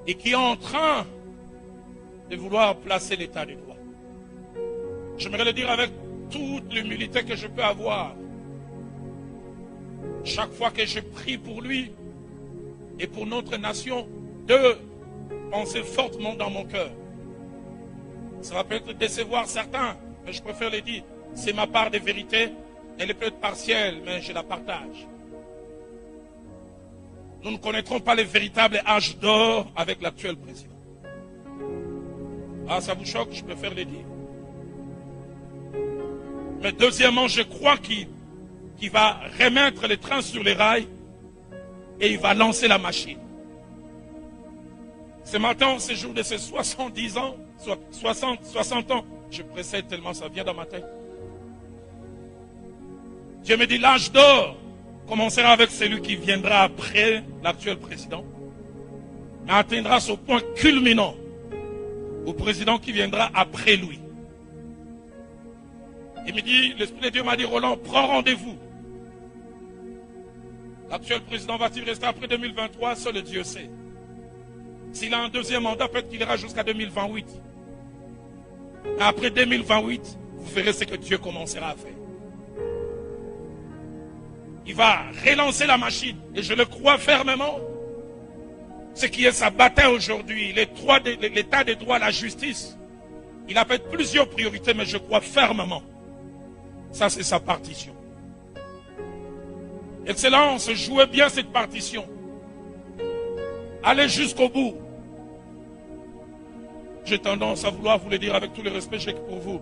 et qui est en train de vouloir placer l'état de droit. J'aimerais le dire avec toute l'humilité que je peux avoir. Chaque fois que je prie pour lui et pour notre nation, deux pensées fortement dans mon cœur. Ça va peut-être décevoir certains, mais je préfère le dire. C'est ma part de vérité. Elle est peut-être partielle, mais je la partage. Nous ne connaîtrons pas le véritable âge d'or avec l'actuel président. Ah, ça vous choque, je préfère le dire. Mais deuxièmement, je crois qu'il va remettre les trains sur les rails et il va lancer la machine. Ce matin, ce jour de ses 70 ans, 60 ans, je précède tellement ça vient dans ma tête. Dieu me dit, l'âge d'or commencera avec celui qui viendra après l'actuel président, mais atteindra son point culminant au président qui viendra après lui. Il me dit, l'Esprit de Dieu m'a dit, Roland, prends rendez-vous. L'actuel président va-t-il rester après 2023? Seul Dieu sait. S'il a un deuxième mandat, peut-être qu'il ira jusqu'à 2028. Mais après 2028, vous verrez ce que Dieu commencera à faire. Il va relancer la machine. Et je le crois fermement. Ce qui est sa bataille aujourd'hui, l'état des droits, la justice. Il a peut-être plusieurs priorités, mais je crois fermement. Ça, c'est sa partition. Excellence, jouez bien cette partition. Allez jusqu'au bout. J'ai tendance à vouloir vous le dire avec tout le respect que j'ai pour vous.